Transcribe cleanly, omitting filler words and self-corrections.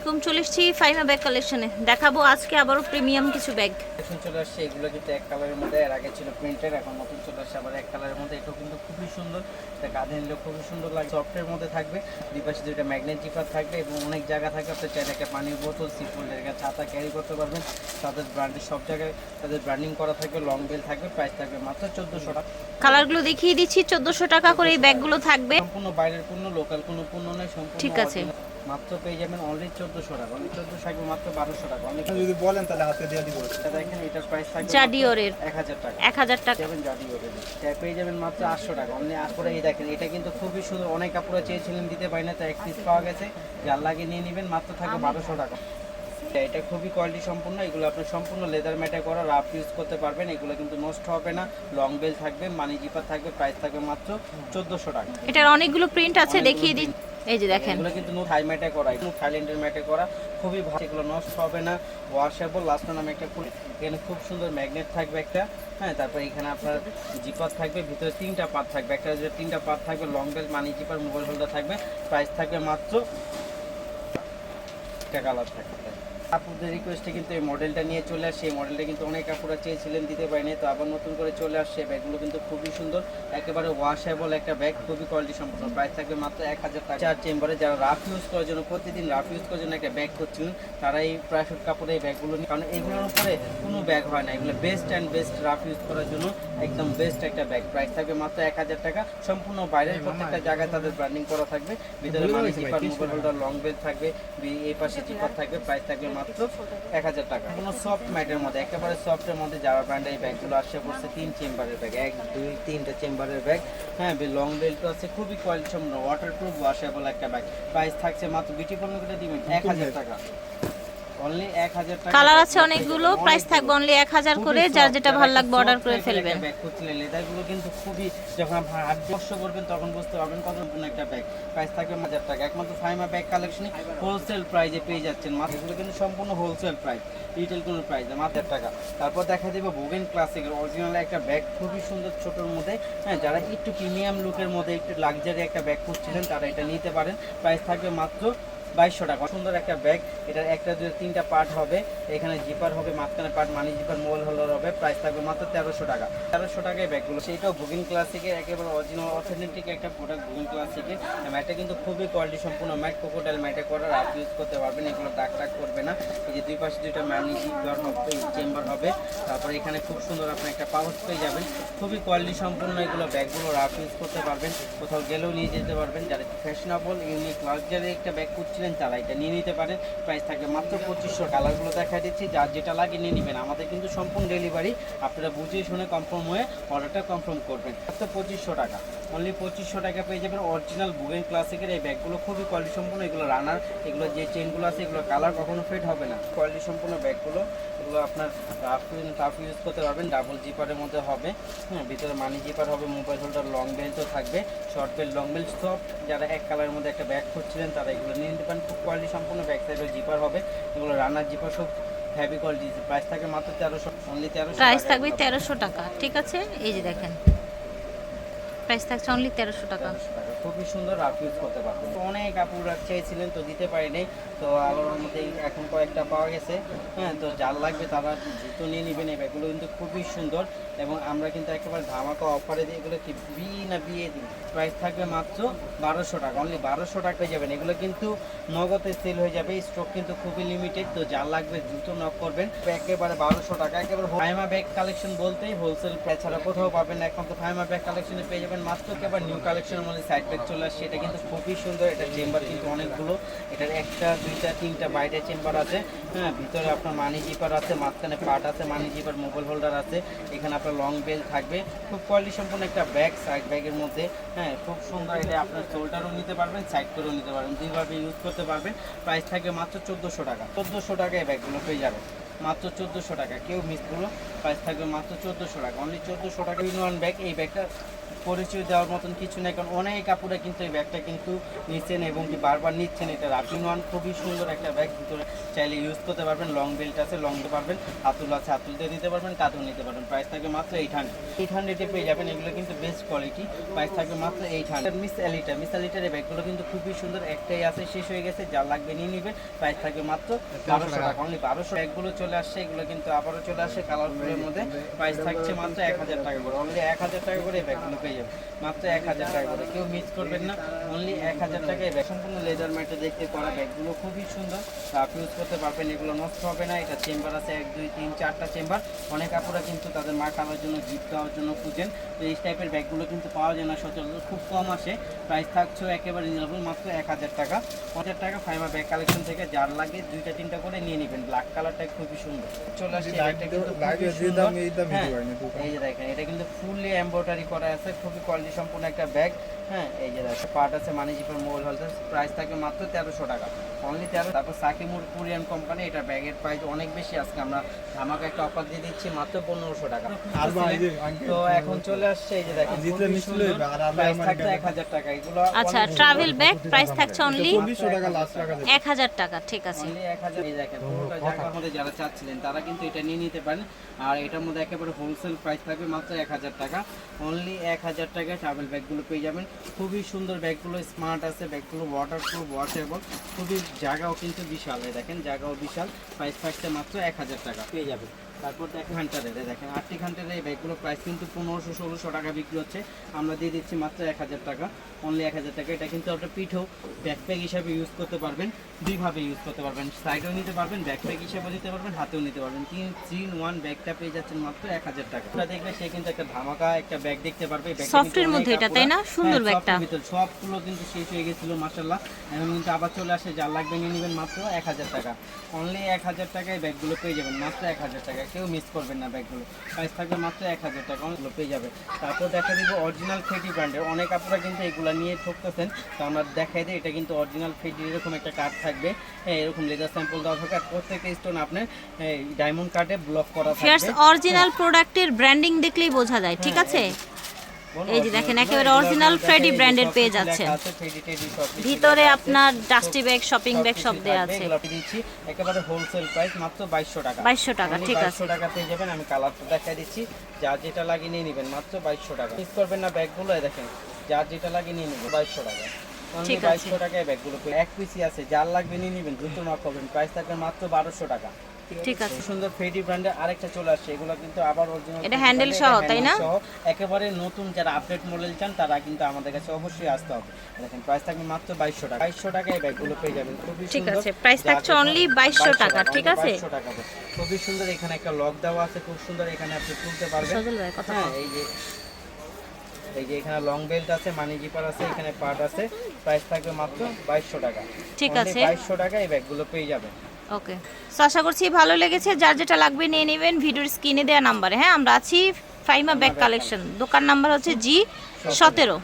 আলাইকুম, চলে এসেছি ফাইমা ব্যাগ কালেকশনে। দেখাবো আজকে আবারও প্রিমিয়াম কিছু ব্যাগ। এখন চলে আসছে এগুলো কিন্তু এক কালারের মধ্যে, এর আগে ছিল প্রিন্টের, এখন নতুন চলে আসছে আবার এক কালারের মধ্যে। এটাও কিন্তু খুবই সুন্দর, এটা কাঁধে নিলে খুবই সুন্দর লাগে। সফটের মধ্যে থাকবে, দুই পাশে দুইটা ম্যাগনেট জিপার থাকবে এবং অনেক জায়গা থাকবে। আপনার চাইলে একটা পানির বোতল, সিফোল্ডের একটা ছাতা ক্যারি করতে পারবেন। তাদের ব্র্যান্ডের সব জায়গায় তাদের ব্র্যান্ডিং করা থাকবে, লং বেল থাকবে, প্রাইস থাকবে মাত্র 1400 টাকা। কালারগুলো দেখিয়ে দিচ্ছি। 1400 টাকা করে এই ব্যাগগুলো থাকবে। সম্পূর্ণ বাইরের পণ্য, লোকাল কোনো পণ্য নয়, সম্পূর্ণ ঠিক আছে। মাত্র পেয়ে যাবেন অনলি 1400 টাকা। অনলি 1400 থাকবে মাত্র 1200 টাকা। অনেক যদি বলেন তাহলে হাতে দিয়ে দিব। দেখেন এটার প্রাইস থাকবে জাডিওরের 1000 টাকা। 1000 টাকা যাবেন জাডিওরের এটা পেয়ে যাবেন মাত্র 800 টাকা। অনলি করে এই দেখেন, এটা কিন্তু খুবই সুন্দর। অনেক কাপড়ে চেয়েছিলেন, দিতে পারি না, তাই এক পিস পাওয়া গেছে। যার লাগে নিয়ে নেবেন, মাত্র থাকবে 1200 টাকা। এটা খুবই কোয়ালিটি সম্পূর্ণ। এগুলো আপনি সম্পূর্ণ লেদার ম্যাটে করা, রাফ ইউজ করতে পারবেন। এগুলো কিন্তু নষ্ট হবে না। লং বেল থাকবে, মানি জিপার থাকবে, প্রাইস থাকবে মাত্র 1400 টাকা। এটার অনেকগুলো প্রিন্ট আছে, দেখিয়ে দিই। এই যে দেখেন, এগুলো কিন্তু থাই ম্যাটে করা, থাইল্যান্ডের ম্যাটে করা, খুবই ভালো। এগুলো নষ্ট হবে না, ওয়াশেবল। লাস্ট নামে একটা ফুল, এখানে খুব সুন্দর ম্যাগনেট থাকবে একটা। হ্যাঁ, তারপর এখানে আপনার জিপার থাকবে, ভিতরে 3টা পার্ট থাকবে। একটা যে 3টা পার্ট থাকবে, long belt, money zipper, mobile holder থাকবে, প্রাইস থাকবে মাত্র একটা কালার থাকবে। আপুদের রিকোয়েস্টে কিন্তু এই মডেলটা নিয়ে চলে আসছে। এই মডেলটা কিন্তু অনেক আপুরা চেয়েছিলেন, দিতে পারিনি, তো আবার নতুন করে চলে আসছে। ব্যাগগুলো কিন্তু খুবই সুন্দর, একেবারে ওয়াশেবল একটা ব্যাগ, খুবই কোয়ালিটি সম্পূর্ণ। প্রাইস থাকবে মাত্র 1000 টাকা। 4 চেম্বারে যারা রাফ ইউজ করার জন্য, প্রতিদিন রাফ ইউজ করার জন্য একটা ব্যাগ করছিলেন, তারা এই প্রাইসুট কাপড়ে এই ব্যাগগুলো নিয়ে, কারণ এগুলোর উপরে কোনো ব্যাগ হয় না। এগুলো best and best rough use করার জন্য একদম বেস্ট একটা ব্যাগ। প্রাইস থাকবে মাত্র 1000 টাকা। সম্পূর্ণ বাইরের প্রত্যেকটা জায়গায় তাদের ব্র্যান্ডিং করা থাকবে। ভিতরে money zipper, mobile holder, long belt থাকবে, এই পাশে জিপার থাকবে। প্রাইস থাকবে মাত্র 1000 টাকা। কোনো সফট ম্যাটের মধ্যে, একেবারে সফটের মধ্যে যারা ব্র্যান্ডে এই ব্যাগগুলো আসে পড়ছে। 3 চেম্বারের ব্যাগ, 1 2 3টা চেম্বারের ব্যাগ। হ্যাঁ, লং বেল্টও আছে, খুবই কোয়ালিটি সম্পন্ন, ওয়াটারপ্রুফ, ওয়াশেবল একটা ব্যাগ। প্রাইস থাকছে মাত্র বিটি পণ্যগুলো দিবেন 1000 টাকা। অনলি 1000 টাকা। কালার আছে অনেকগুলো, প্রাইস থাকবে অনলি 1000 করে। যার যেটা ভালো লাগবে অর্ডার করে ফেলবেন। ব্যাগ করছিলেন, লেদারগুলো কিন্তু খুবই, যখন আপনি হাত স্পর্শ করবেন তখন বুঝতে পারবেন কত নতুন একটা ব্যাগ। প্রাইস থাকবে 1000 টাকা। একমাত্র ফাইমা ব্যাগ কালেকশনে হোলসেল প্রাইসে পেয়ে যাচ্ছেন। মাত্র এগুলো কিন্তু সম্পূর্ণ হোলসেল প্রাইস, রিটেল কোনো প্রাইস না, 1000 টাকা। তারপর দেখা দেবো বোগেন ক্লাসিকের অরিজিনাল একটা ব্যাগ, খুবই সুন্দর, ছোটোর মধ্যে। হ্যাঁ, যারা একটু প্রিমিয়াম লুকের মধ্যে, একটু লাক্সারি একটা ব্যাগ খুঁজছিলেন, তারা এটা নিতে পারেন। প্রাইস থাকবে মাত্র 2200 টাকা। সুন্দর একটা ব্যাগ। এটার একটা 2 3টা পার্ট হবে, এখানে জিপার হবে, মাঝখানে পার্ট মানি জিপার, মোবাইল হোল্ডার হবে। প্রাইস থাকবে মাত্র 1300 টাকা। 1300 টাকায় ব্যাগগুলো। সেইটাও বুগিন ক্লাসিকের একেবারে অরিজিনাল অথেন্টিক একটা প্রোডাক্ট। বুগিন ক্লাসিকের ম্যাটটা কিন্তু খুবই কোয়ালিটি সম্পূর্ণ ম্যাট, কোকোডাইল ম্যাটে করা, রাফ ইউজ করতে পারবেন। এগুলো দাগ টাগ করবে না। এই যে দুই পাশে দুইটা মানি জিপার হবে, চেম্বার হবে। তারপরে এখানে খুব সুন্দর আপনি একটা পাউচ পেয়ে যাবেন, খুবই কোয়ালিটি সম্পূর্ণ। এগুলো ব্যাগগুলো রাফ ইউজ করতে পারবেন, কোথাও গেলেও নিয়ে যেতে পারবেন। যারা ফ্যাশনেবল, ইউনিক, লাক্সারি একটা ব্যাগ খুঁজছিলেন, তারা এটা নিয়ে নিতে পারেন। প্রাইস থাকবে মাত্র 2500। কালারগুলো দেখা দিচ্ছি, যার যেটা লাগে নিয়ে নেবেন। আমাদের কিন্তু সম্পূর্ণ ডেলিভারি, আপনারা বুঝে শুনে কনফার্ম হয়ে অর্ডারটা কনফার্ম করবেন। মাত্র 2500 টাকা। অনলি 2500 টাকা পেয়ে যাবেন অরিজিনাল বুগেন ক্লাসিকের এই ব্যাগগুলো, খুবই কোয়ালিটি সম্পূর্ণ। এগুলো রানার, এগুলো যে চেনগুলো আছে, এগুলো কালার কখনো ফেড হবে না। কোয়ালিটি সম্পূর্ণ ব্যাগগুলো, এগুলো আপনার টাফ ইউজ করতে পারবেন। ডাবল জিপারের মধ্যে হবে। হ্যাঁ, ভিতরে মানি জিপার হবে, মোবাইল হোল্ডার, লং বেল্টও থাকবে, শর্ট বেল্ট, লং বেল্ট সব। যারা এক কালারের মধ্যে একটা ব্যাগ খুঁজছিলেন, তারা এগুলো নিয়ে নিতে পারেন। খুব কোয়ালিটি সম্পূর্ণ। ব্যাক সাইডেও জিপার হবে, এগুলো রানার জিপার, সব হেভি কোয়ালিটি। প্রাইস থাকে মাত্র 1300। অনলি 1300। প্রাইস থাকবে 1300 টাকা। ঠিক আছে, এই যে দেখেন, প্রাইস থাকছে অনলি 1300 টাকা। খুবই সুন্দর, রাফ ইউজ করতে পারবেন। তো অনেক আপুরা চেয়েছিলেন, তো দিতে পারিনি, তো আলোর মধ্যে এখন কয়েকটা পাওয়া গেছে। হ্যাঁ, তো যার লাগবে তারা জুতো নিয়ে নেবেন। এই ব্যাগগুলো কিন্তু খুবই সুন্দর, এবং আমরা কিন্তু একেবারে ধামাকা অফারে দিই। এগুলো কি বিয়ে দিই। প্রাইস থাকবে মাত্র 1200 টাকা। অনলি 1200 টাকায় যাবেন। এগুলো কিন্তু নগদে সেল হয়ে যাবে, স্টক কিন্তু খুবই লিমিটেড। তো যার লাগবে জুতো নক করবেন। একেবারে 1200 টাকা। একেবারে ফাইমা ব্যাগ কালেকশন বলতেই হোলসেল প্রাইস ছাড়া কোথাও পাবেন না। এখন তো ফাইমা ব্যাগ কালেকশনে পেয়ে যাবেন মাত্র একেবারে নিউ কালেকশনের মধ্যে সাইড ব্যাগ চলে আসছে। এটা কিন্তু খুবই সুন্দর। এটা চেম্বার কিন্তু অনেকগুলো, এটার 1টা 2টা 3টা বাইরে চেম্বার আছে। হ্যাঁ, ভিতরে আপনার মানি জিপার আছে, মাঝখানে পার্ট আছে, মানি জিপার, মোবাইল হোল্ডার আছে। এখানে আপনার লং বেল থাকবে। খুব কোয়ালিটি সম্পন্ন একটা ব্যাগ, সাইড ব্যাগের মধ্যে। হ্যাঁ, খুব সুন্দর। এটা আপনার শোল্ডারও নিতে পারবেন, সাইড করেও নিতে পারবেন, দুইভাবে ইউজ করতে পারবেন। প্রাইস থাকবে মাত্র 1400 টাকা। 1400 টাকায় ব্যাগগুলো পেয়ে যাবেন, মাত্র 1400 টাকা। কেউ মিস করলো প্রাইস থাকবে মাত্র 1400 টাকা, অনলি 1400 টাকা। ইন ওয়ান ব্যাগ, এই ব্যাগটা পরিচয় দেওয়ার মতন কিছু নেই, কারণ অনেক কাপড়ে কিন্তু এই ব্যাগটা কিন্তু নিচ্ছেন এবং কি বারবার নিচ্ছেন। এটা রাফিন ওয়ান খুবই সুন্দর একটা ব্যাগ, ভিতরে চাইলে ইউজ করতে পারবেন। লং বেল্ট আছে, লং দিতে পারবেন, হাতুল আছে, হাতুল দিয়ে দিতে পারবেন, কাঁধও নিতে পারবেন। প্রাইস থাকবে মাত্র 800 পেয়ে যাবেন। এগুলো কিন্তু বেস্ট কোয়ালিটি, প্রাইস থাকবে মাত্র 800। মিস এলিটার এই ব্যাগগুলো কিন্তু খুবই সুন্দর, একটাই আছে, শেষ হয়ে গেছে, যা লাগবে নিয়ে নেবেন। প্রাইস থাকবে মাত্র 1200 টাকা, অনলি 1200। ব্যাগগুলো চলে আসছে, এগুলো কিন্তু আবারও চলে আসছে কালারফুলের মধ্যে। প্রাইস থাকছে মাত্র 1000 টাকা করে, অনলি 1000 টাকা করে এই ব্যাগগুলো পেয়ে যাবেন, মাত্র 1000 টাকা করে। কেউ মিস করবেন না, অনলি 1000 টাকায় ব্যাগ। সম্পূর্ণ লেদার ম্যাটে দেখতে করা ব্যাগগুলো খুবই সুন্দর, আপনি ইউজ করতে পারবেন, এগুলো নষ্ট হবে না। এটা চেম্বার আছে 1 2 3 4টা চেম্বার। অনেক কাপড়া কিন্তু তাদের মা খাওয়ার জন্য, গিফট দেওয়ার জন্য খুঁজেন, তো এই টাইপের ব্যাগগুলো কিন্তু পাওয়া যায় না সচরাচর, খুব কম আসে। প্রাইস থাকছে একেবারে রিজনেবল, মাত্র 1000 টাকা। 1000 টাকা ফাইমা ব্যাগ কালেকশন থেকে যার লাগে 2টা 3টা করে নিয়ে নেবেন। ব্ল্যাক কালারটা খুবই সুন্দর চলে আসছে, এটা কিন্তু খুবই সুন্দর। হ্যাঁ, এই যে দেখেন, এটা কিন্তু ফুললি এমব্রয়ডারি করা আছে, খুবই কোয়ালিটি সম্পূর্ণ একটা ব্যাগ। হ্যাঁ, এই যে দেখেন পার্ট আছে, মানি জিপার, মোবাইল হোল্ডার। প্রাইস থাকবে মাত্র 1300 টাকা, অনলি 13। তারপর সাকিমুর কোরিয়ান কোম্পানি, এটা ব্যাগের প্রাইস অনেক বেশি, আজকে আমরা ধামাকা একটা অফার দিয়ে দিচ্ছি মাত্র 1500 টাকা। তো এখন চলে আসছে, এই যে দেখেন প্রাইস থাকছে 1000 টাকা। এগুলো আচ্ছা, ট্রাভেল ব্যাগ প্রাইস থাকছে অনলি 1000 টাকা, ঠিক আছে। অনলি 1000। এই দেখেন পুরোটা জায়গার মধ্যে যারা চাচ্ছিলেন তারা কিন্তু এটা নিয়ে নিতে পারেন। আর এটার মধ্যে একেবারে হোলসেল প্রাইস থাকবে মাত্র 1000 টাকা, অনলি 1000 টাকায় ট্রাভেল ব্যাগগুলো পেয়ে যাবেন। খুবই সুন্দর ব্যাগগুলো, স্মার্ট আছে ব্যাগগুলো, ওয়াটারপ্রুফ, ওয়াশেবল, খুবই জায়গাও কিন্তু বিশাল। এই দেখেন জায়গাও বিশাল, প্রাইস থাকছে মাত্র 1000 টাকা পেয়ে যাবেন। তারপর দেখেন ঘান্টারের, দেখেন 8টি ঘান্টারের এই ব্যাগগুলো প্রাইস কিন্তু 1500-1600 টাকা বিক্রি হচ্ছে, আমরা দিয়ে দিচ্ছি মাত্র 1000 টাকা, অনলি 1000 টাকা। এটা কিন্তু একটা পিঠও ব্যাকপ্যাক হিসাবে ইউজ করতে পারবেন, দুইভাবে ইউজ করতে পারবেন, সাইডেও নিতে পারবেন, ব্যাকপ্যাক হিসাবে নিতে পারবেন, হাতেও নিতে পারবেন। 3-in-1 ব্যাগটা পেয়ে যাচ্ছেন মাত্র 1000 টাকা। এটা দেখলে সে কিন্তু একটা ধামাকা একটা ব্যাগ দেখতে পারবে। সফটের মধ্যে এটা, তাই না? সুন্দর ব্যাগটা, সবগুলো কিন্তু শেষ হয়ে গেছিল মাশাআল্লাহ, এখন কিন্তু আবার চলে আসে, যার লাগবে নিয়ে নেবেন মাত্র 1000 টাকা, অনলি 1000 টাকায় ব্যাগগুলো পেয়ে যাবেন, মাত্র 1000 টাকা। কেউ মিস করবেন না ব্যাগগুলো, প্রাইস থাকবে মাত্র 1000 টাকা, অনেকগুলো পেয়ে যাবে। তারপর দেখা দিব অরিজিনাল ফেডি ব্র্যান্ডের, অনেক আপনারা কিন্তু এগুলো নিয়ে ঠকতেছেন, তো আমরা দেখাই দিই। এটা কিন্তু অরিজিনাল ফেডি, এরকম একটা কার্ড থাকবে, এরকম লেজার স্যাম্পল দেওয়া থাকে, আর প্রত্যেকটা স্টোন আপনার ডায়মন্ড কার্ডে ব্লক করা থাকবে। অরিজিনাল প্রোডাক্টের ব্র্যান্ডিং দেখলেই বোঝা যায়, ঠিক আছে। এই যে দেখেন একেবারে অরিজিনাল ফ্রেডি ব্র্যান্ডের পেয়ে যাচ্ছেন, ভিতরে আপনার ডাস্টি ব্যাগ, শপিং ব্যাগ সব দেয়া আছে। দিচ্ছি একেবারে হোলসেল প্রাইস মাত্র 2200 টাকা, 2200 টাকা, ঠিক আছে। 2200 টাকা পেয়ে যাবেন। আমি কালারটা দেখাই দিচ্ছি, যার যেটা লাগিয়ে নিয়ে নেবেন মাত্র 2200 টাকা। মিস করবেন না ব্যাগগুলো, দেখেন যার যেটা লাগিয়ে নিয়ে নেবেন 2200 টাকা, অনলি 2200 টাকায় ব্যাগগুলো পেয়ে। এক পিসি আছে, যার লাগবে নিয়ে নেবেন, দ্রুত নক করবেন। প্রাইস থাকবে মাত্র 1200 টাকা, ঠিক আছে। সুন্দর ফেডি ব্র্যান্ডের আরেকটা চলে আসছে, এগুলো কিন্তু আবার অরিজিনাল, এটা হ্যান্ডেল সহ, তাই না? একেবারে নতুন, যারা আপডেট মডেল চান তারা কিন্তু আমাদের কাছে অবশ্যই আসতে হবে। দেখেন প্রাইস থাকবে মাত্র 2200 টাকা, 2200 টাকায় ব্যাগগুলো পেয়ে যাবেন, খুবই ঠিক সুন্দর। আছে, প্রাইস থাকছে অনলি 2200 টাকা, ঠিক আছে। 2200 টাকা, খুবই সুন্দর। এখানে একটা লক দেওয়া আছে, খুব সুন্দর, এখানে আপনি তুলতে পারবেন। হ্যাঁ, এই যে এখানে লং বেল্ট আছে, মানি জিপার আছে, এখানে পার্ট আছে। প্রাইস থাকবে মাত্র 2200 টাকা, ঠিক আছে। 2200 টাকায় এই ব্যাগগুলো পেয়ে যাবেন। ওকে, তো আশা করছি ভালো লেগেছে। যার যেটা লাগবে নিয়ে নেবেন ভিডিওর স্ক্রিনে দেওয়া নাম্বারে। হ্যাঁ, আমরা আছি ফাইমা ব্যাগ কালেকশন, দোকান নাম্বার হচ্ছে G17।